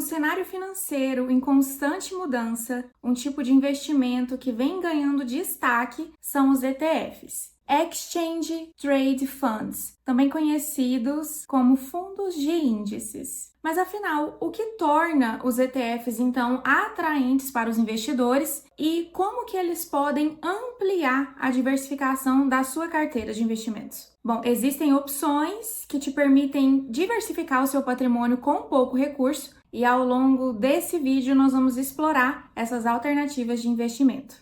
um cenário financeiro em constante mudança, um tipo de investimento que vem ganhando destaque são os ETFs. Exchange Trade Funds, também conhecidos como fundos de índices. Mas afinal, o que torna os ETFs então atraentes para os investidores e como que eles podem ampliar a diversificação da sua carteira de investimentos? Bom, existem opções que te permitem diversificar o seu patrimônio com pouco recurso e ao longo desse vídeo nós vamos explorar essas alternativas de investimento.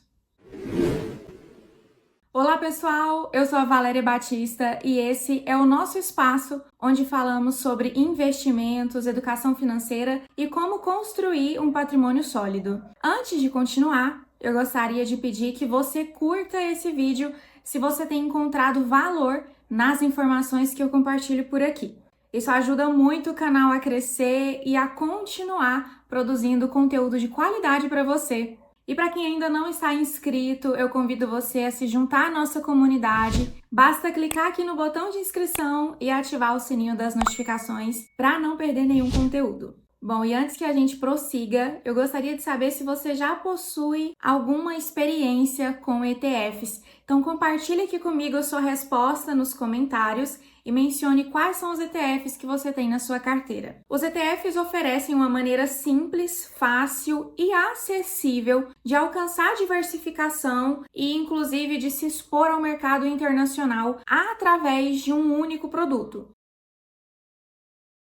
Olá pessoal, eu sou a Valéria Batista e esse é o nosso espaço onde falamos sobre investimentos, educação financeira e como construir um patrimônio sólido. Antes de continuar, eu gostaria de pedir que você curta esse vídeo se você tem encontrado valor nas informações que eu compartilho por aqui. Isso ajuda muito o canal a crescer e a continuar produzindo conteúdo de qualidade para você. E para quem ainda não está inscrito, eu convido você a se juntar à nossa comunidade. Basta clicar aqui no botão de inscrição e ativar o sininho das notificações para não perder nenhum conteúdo. Bom, e antes que a gente prossiga, eu gostaria de saber se você já possui alguma experiência com ETFs. Então compartilhe aqui comigo a sua resposta nos comentários e mencione quais são os ETFs que você tem na sua carteira. Os ETFs oferecem uma maneira simples, fácil e acessível de alcançar diversificação e inclusive de se expor ao mercado internacional através de um único produto.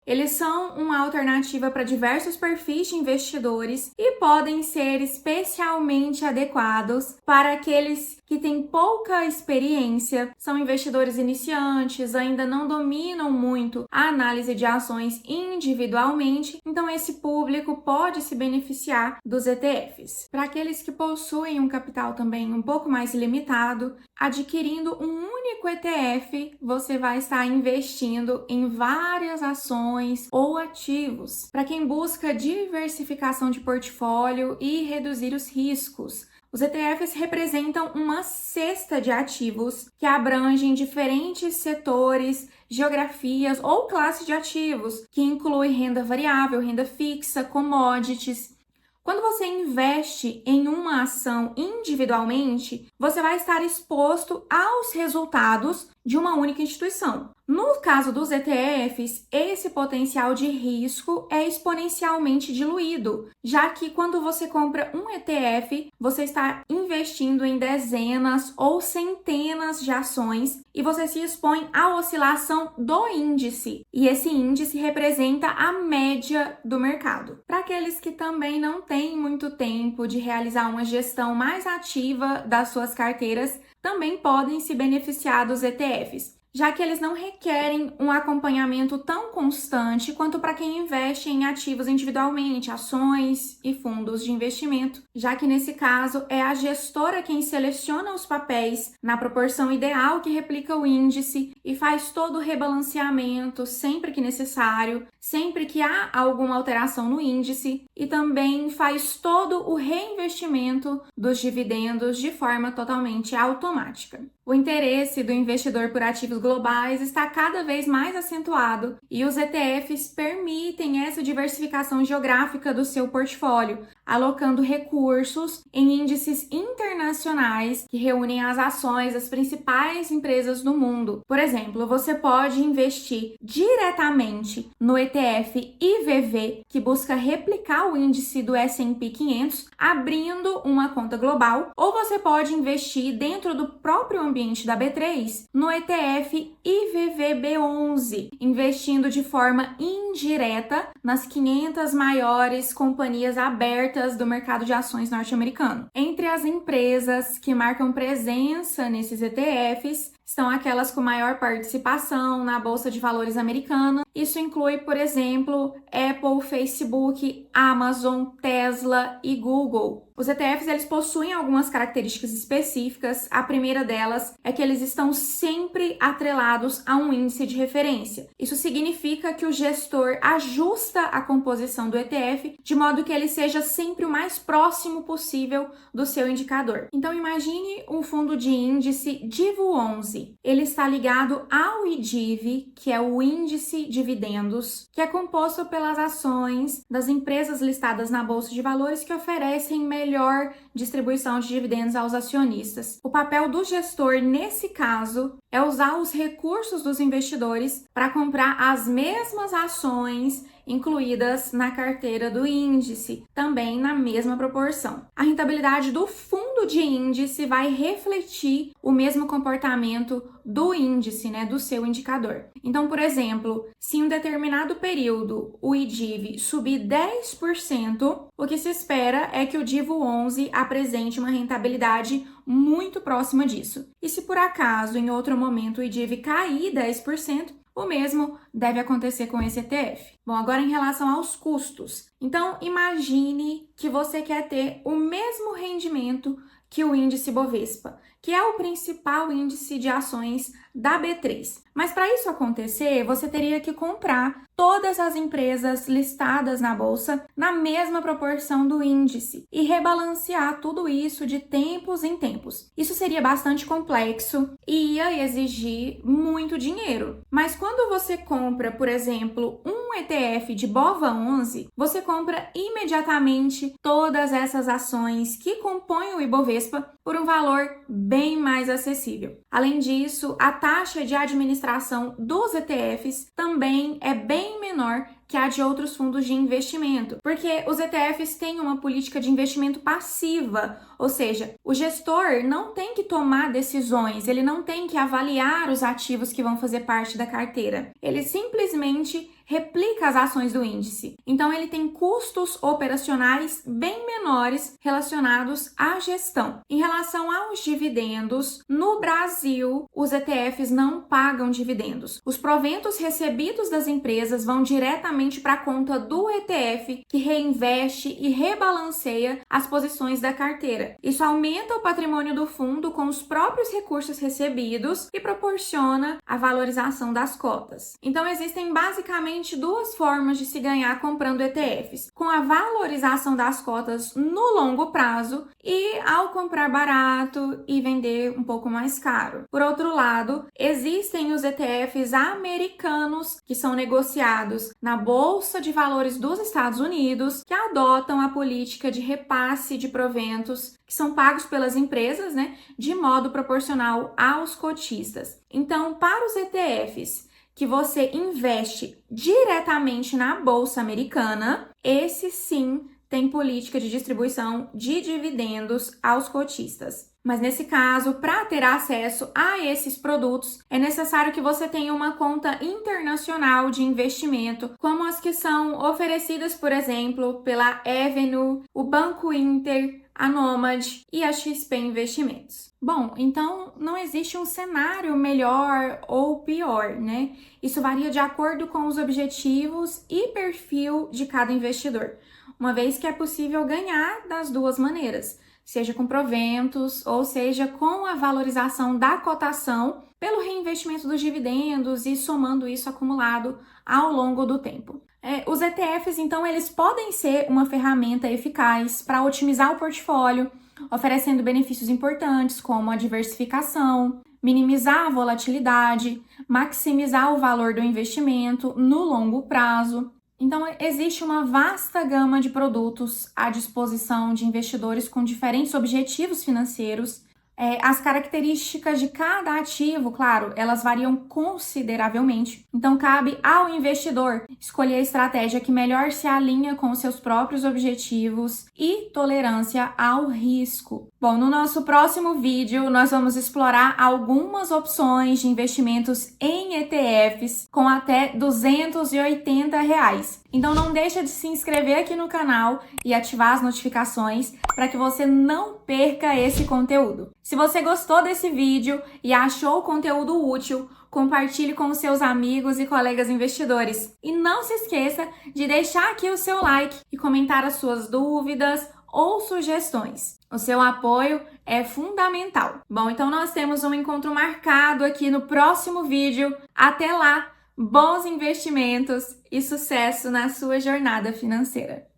Eles são uma alternativa para diversos perfis de investidores e podem ser especialmente adequados para aqueles que têm pouca experiência, são investidores iniciantes, ainda não dominam muito a análise de ações individualmente, então esse público pode se beneficiar dos ETFs. Para aqueles que possuem um capital também um pouco mais limitado, adquirindo um único ETF, você vai estar investindo em várias ações ou ativos. Para quem busca diversificação de portfólio e reduzir os riscos, os ETFs representam uma cesta de ativos que abrangem diferentes setores, geografias ou classes de ativos, que inclui renda variável, renda fixa, commodities. Quando você investe em uma ação individualmente, você vai estar exposto aos resultados de uma única instituição. No caso dos ETFs, esse potencial de risco é exponencialmente diluído, já que quando você compra um ETF, você está investindo em dezenas ou centenas de ações e você se expõe à oscilação do índice. E esse índice representa a média do mercado. Para aqueles que também não têm muito tempo de realizar uma gestão mais ativa das suas carteiras, também podem se beneficiar dos ETFs, já que eles não requerem um acompanhamento tão constante quanto para quem investe em ativos individualmente, ações e fundos de investimento, já que nesse caso é a gestora quem seleciona os papéis na proporção ideal que replica o índice e faz todo o rebalanceamento sempre que necessário, sempre que há alguma alteração no índice e também faz todo o reinvestimento dos dividendos de forma totalmente automática. O interesse do investidor por ativos globais está cada vez mais acentuado e os ETFs permitem essa diversificação geográfica do seu portfólio, alocando recursos em índices internacionais que reúnem as ações das principais empresas do mundo. Por exemplo, você pode investir diretamente no ETF IVV, que busca replicar o índice do S&P 500, abrindo uma conta global, ou você pode investir dentro do próprio ambiente da B3 no ETF IVVB11, investindo de forma indireta nas 500 maiores companhias abertas do mercado de ações norte-americano. Entre as empresas que marcam presença nesses ETFs estão aquelas com maior participação na Bolsa de Valores americana. Isso inclui, por exemplo, Apple, Facebook, Amazon, Tesla e Google. Os ETFs eles possuem algumas características específicas. A primeira delas é que eles estão sempre atrelados a um índice de referência. Isso significa que o gestor ajusta a composição do ETF de modo que ele seja sempre o mais próximo possível do seu indicador. Então imagine um fundo de índice DIVO11. 11, ele está ligado ao IDIV, que é o Índice Dividendos, que é composto pelas ações das empresas listadas na Bolsa de Valores que oferecem melhor distribuição de dividendos aos acionistas. O papel do gestor, nesse caso, é usar os recursos dos investidores para comprar as mesmas ações incluídas na carteira do índice, também na mesma proporção. A rentabilidade do fundo de índice vai refletir o mesmo comportamento do índice, né, do seu indicador. Então, por exemplo, se em um determinado período o IDIV subir 10%, o que se espera é que o DIVO 11 apresente uma rentabilidade muito próxima disso. E se por acaso, em outro momento, o IDIV cair 10%, o mesmo deve acontecer com esse ETF. Bom, agora em relação aos custos. Então, imagine que você quer ter o mesmo rendimento que o índice Bovespa, que é o principal índice de ações da B3. Mas para isso acontecer, você teria que comprar todas as empresas listadas na bolsa na mesma proporção do índice e rebalancear tudo isso de tempos em tempos. Isso seria bastante complexo e ia exigir muito dinheiro. Mas quando você compra, por exemplo, um ETF de BOVA11, você compra imediatamente todas essas ações que compõem o Ibovespa por um valor bem mais acessível. Além disso, a taxa de administração dos ETFs também é bem menor que a de outros fundos de investimento, porque os ETFs têm uma política de investimento passiva, ou seja, o gestor não tem que tomar decisões, ele não tem que avaliar os ativos que vão fazer parte da carteira, ele simplesmente replica as ações do índice. Então, ele tem custos operacionais bem menores relacionados à gestão. Em relação aos dividendos, no Brasil, os ETFs não pagam dividendos. Os proventos recebidos das empresas vão diretamente para a conta do ETF, que reinveste e rebalanceia as posições da carteira. Isso aumenta o patrimônio do fundo com os próprios recursos recebidos e proporciona a valorização das cotas. Então, existem basicamente duas formas de se ganhar comprando ETFs, com a valorização das cotas no longo prazo e ao comprar barato e vender um pouco mais caro. Por outro lado, existem os ETFs americanos que são negociados na Bolsa de Valores dos Estados Unidos, que adotam a política de repasse de proventos que são pagos pelas empresas, né, de modo proporcional aos cotistas. Então, para os ETFs que você investe diretamente na Bolsa Americana, esse sim tem política de distribuição de dividendos aos cotistas. Mas nesse caso, para ter acesso a esses produtos, é necessário que você tenha uma conta internacional de investimento, como as que são oferecidas, por exemplo, pela Avenue, o Banco Inter, a Nomad e a XP Investimentos. Bom, então não existe um cenário melhor ou pior, né? Isso varia de acordo com os objetivos e perfil de cada investidor, uma vez que é possível ganhar das duas maneiras, seja com proventos ou seja com a valorização da cotação pelo reinvestimento dos dividendos e somando isso acumulado ao longo do tempo. Os ETFs, então, eles podem ser uma ferramenta eficaz para otimizar o portfólio, oferecendo benefícios importantes como a diversificação, minimizar a volatilidade, maximizar o valor do investimento no longo prazo. Então, existe uma vasta gama de produtos à disposição de investidores com diferentes objetivos financeiros. As características de cada ativo, claro, elas variam consideravelmente. Então, cabe ao investidor escolher a estratégia que melhor se alinha com os seus próprios objetivos e tolerância ao risco. Bom, no nosso próximo vídeo, nós vamos explorar algumas opções de investimentos em ETFs com até R$280. Então, não deixa de se inscrever aqui no canal e ativar as notificações para que você não perca esse conteúdo. Se você gostou desse vídeo e achou o conteúdo útil, compartilhe com os seus amigos e colegas investidores. E não se esqueça de deixar aqui o seu like e comentar as suas dúvidas ou sugestões. O seu apoio é fundamental. Bom, então nós temos um encontro marcado aqui no próximo vídeo. Até lá, bons investimentos e sucesso na sua jornada financeira!